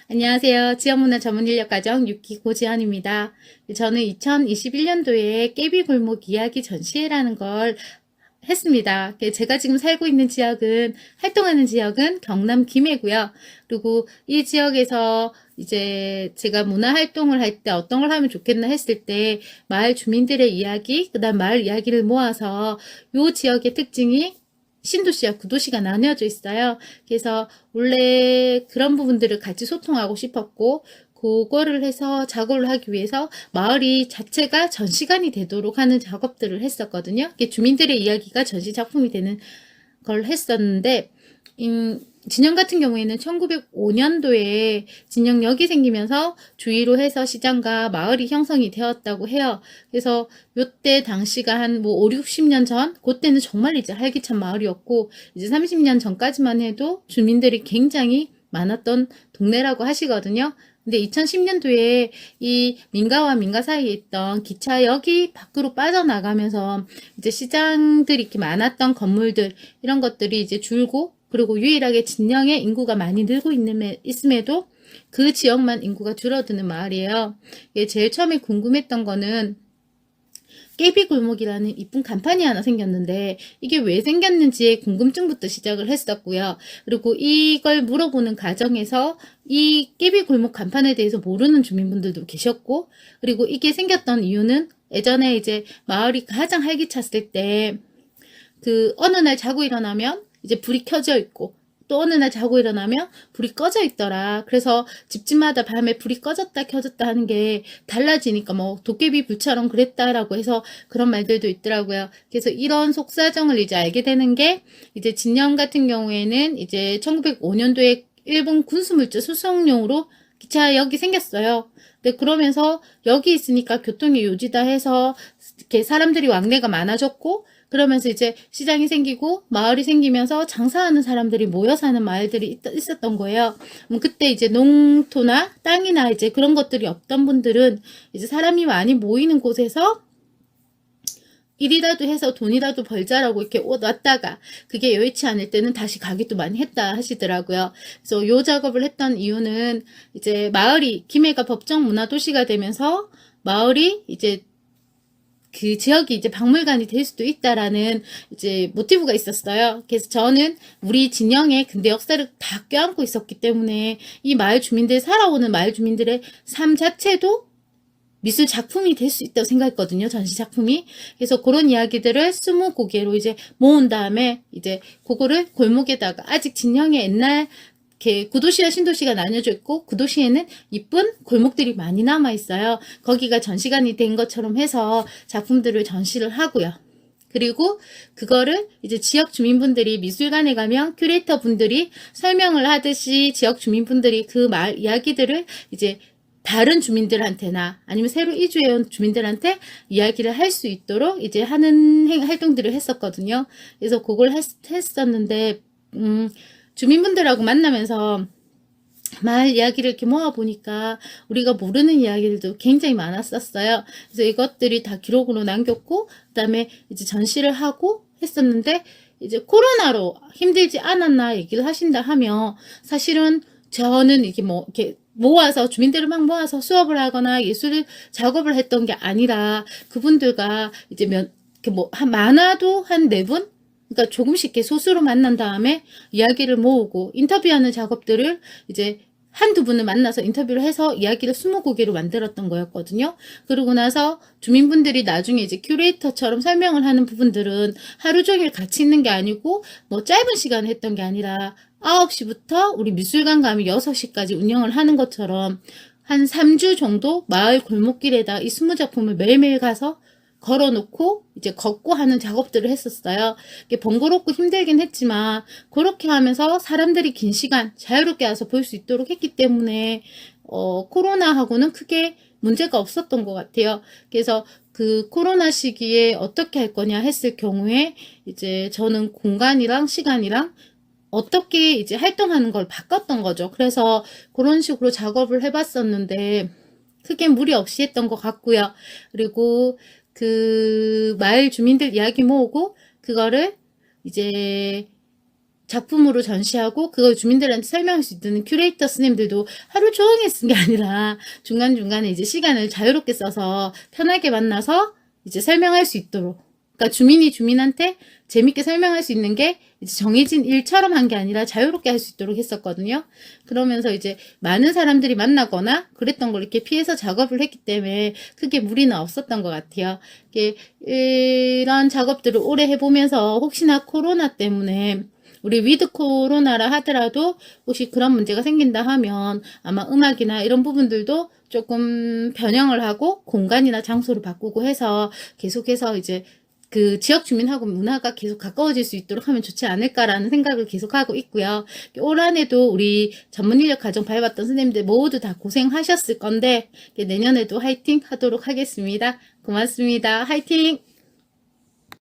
안녕하세요. 지역문화 전문인력과정 6기 고지연입니다. 저는 2021년도에 깨비골목 이야기 전시회라는 걸 했습니다. 제가 지금 살고 있는 지역은, 활동하는 지역은 경남 김해고요. 그리고 이 지역에서 이제 제가 문화 활동을 할 때 어떤 걸 하면 좋겠나 했을 때 마을 주민들의 이야기, 그다음 마을 이야기를 모아서 요 지역의 특징이 신도시와 구도시가 나뉘어져 있어요. 그래서 원래 그런 부분들을 같이 소통하고 싶었고, 그거를 해서 작업을 하기 위해서 마을이 자체가 전시관이 되도록 하는 작업들을 했었거든요. 주민들의 이야기가 전시 작품이 되는 걸 했었는데, 진영 같은 경우에는 1905년도에 진영역이 생기면서 주위로 해서 시장과 마을이 형성이 되었다고 해요. 그래서 요때 당시가 한 뭐 5, 60년 전, 그때는 정말 이제 활기찬 마을이었고, 이제 30년 전까지만 해도 주민들이 굉장히 많았던 동네라고 하시거든요. 근데 2010년도에 이 민가와 민가 사이에 있던 기차역이 밖으로 빠져나가면서 이제 시장들이 이렇게 많았던 건물들, 이런 것들이 이제 줄고, 그리고 유일하게 진영에 인구가 많이 늘고 있음에도 그 지역만 인구가 줄어드는 마을이에요. 제일 처음에 궁금했던 거는 깨비골목이라는 이쁜 간판이 하나 생겼는데 이게 왜 생겼는지에 궁금증부터 시작을 했었고요. 그리고 이걸 물어보는 과정에서 이 깨비골목 간판에 대해서 모르는 주민분들도 계셨고, 그리고 이게 생겼던 이유는 예전에 이제 마을이 가장 활기찼을 때 어느 날 자고 일어나면 이제 불이 켜져 있고, 또 어느 날 자고 일어나면 불이 꺼져 있더라. 그래서 집집마다 밤에 불이 꺼졌다 켜졌다 하는 게 달라지니까 뭐 도깨비 불처럼 그랬다라고 해서 그런 말들도 있더라고요. 그래서 이런 속사정을 이제 알게 되는 게, 이제 진영 같은 경우에는 이제 1905년도에 일본 군수물자 수송용으로 기차역이 생겼어요. 근데 그러면서 여기 있으니까 교통이 요지다 해서 이렇게 사람들이 왕래가 많아졌고, 그러면서 이제 시장이 생기고 마을이 생기면서 장사하는 사람들이 모여 사는 마을들이 있었던 거예요. 그때 이제 농토나 땅이나 이제 그런 것들이 없던 분들은 이제 사람이 많이 모이는 곳에서 일이라도 해서 돈이라도 벌자라고 이렇게 왔다가 그게 여의치 않을 때는 다시 가기도 많이 했다 하시더라고요. 그래서 요 작업을 했던 이유는 이제 마을이 김해가 법정 문화 도시가 되면서 마을이 이제 그 지역이 이제 박물관이 될 수도 있다라는 이제 모티브가 있었어요. 그래서 저는 우리 진영의 근대 역사를 다 껴안고 있었기 때문에 이 마을 주민들, 살아오는 마을 주민들의 삶 자체도 미술 작품이 될 수 있다고 생각했거든요. 전시 작품이. 그래서 그런 이야기들을 20곡개로 이제 모은 다음에 이제 그거를 골목에다가, 아직 진영의 옛날 이렇게 구도시와 신도시가 나뉘어져 있고, 구도시에는 이쁜 골목들이 많이 남아 있어요. 거기가 전시관이 된 것처럼 해서 작품들을 전시를 하고요. 그리고 그거를 이제 지역 주민분들이, 미술관에 가면 큐레이터 분들이 설명을 하듯이 지역 주민분들이 그 마을 이야기들을 이제 다른 주민들한테나 아니면 새로 이주해온 주민들한테 이야기를 할 수 있도록 이제 하는 활동들을 했었거든요. 그래서 그걸 했었는데, 주민분들하고 만나면서 마을 이야기를 이렇게 모아보니까 우리가 모르는 이야기들도 굉장히 많았었어요. 그래서 이것들이 다 기록으로 남겼고, 그 다음에 이제 전시를 하고 했었는데, 이제 코로나로 힘들지 않았나 얘기를 하신다 하면, 사실은 저는 이게 뭐, 이렇게 모아서, 주민들을 막 모아서 수업을 하거나 예술 작업을 했던 게 아니라, 그분들과 이제 이렇게 뭐, 많아도 한 4분? 그러니까 조금씩 이렇게 소수로 만난 다음에 이야기를 모으고 인터뷰하는 작업들을 이제 한두 분을 만나서 인터뷰를 해서 이야기를 20곡으로 만들었던 거였거든요. 그러고 나서 주민분들이 나중에 이제 큐레이터처럼 설명을 하는 부분들은 하루 종일 같이 있는 게 아니고 뭐 짧은 시간에 했던 게 아니라 9시부터 우리 미술관 가면 6시까지 운영을 하는 것처럼 한 3주 정도 마을 골목길에다 이 20작품을 매일매일 가서 걸어놓고 이제 걷고 하는 작업들을 했었어요. 이게 번거롭고 힘들긴 했지만 그렇게 하면서 사람들이 긴 시간 자유롭게 와서 볼 수 있도록 했기 때문에 코로나하고는 크게 문제가 없었던 것 같아요. 그래서 그 코로나 시기에 어떻게 할 거냐 했을 경우에 이제 저는 공간이랑 시간이랑 어떻게 이제 활동하는 걸 바꿨던 거죠. 그래서 그런 식으로 작업을 해봤었는데 크게 무리 없이 했던 것 같고요. 그리고 그 마을 주민들 이야기 모으고 그거를 이제 작품으로 전시하고 그걸 주민들한테 설명할 수 있는 큐레이터 스님들도 하루 종일 쓴 게 아니라 중간중간에 이제 시간을 자유롭게 써서 편하게 만나서 이제 설명할 수 있도록, 그러니까 주민이 주민한테 재밌게 설명할 수 있는 게 이제 정해진 일처럼 한 게 아니라 자유롭게 할 수 있도록 했었거든요. 그러면서 이제 많은 사람들이 만나거나 그랬던 걸 이렇게 피해서 작업을 했기 때문에 크게 무리는 없었던 것 같아요. 이런 작업들을 오래 해보면서 혹시나 코로나 때문에 우리 위드 코로나라 하더라도 혹시 그런 문제가 생긴다 하면 아마 음악이나 이런 부분들도 조금 변형을 하고 공간이나 장소를 바꾸고 해서 계속해서 이제 그 지역 주민하고 문화가 계속 가까워질 수 있도록 하면 좋지 않을까라는 생각을 계속 하고 있고요. 올 한해도 우리 전문 인력 과정 밟았던 선생님들 모두 다 고생하셨을 건데 내년에도 화이팅 하도록 하겠습니다. 고맙습니다. 화이팅!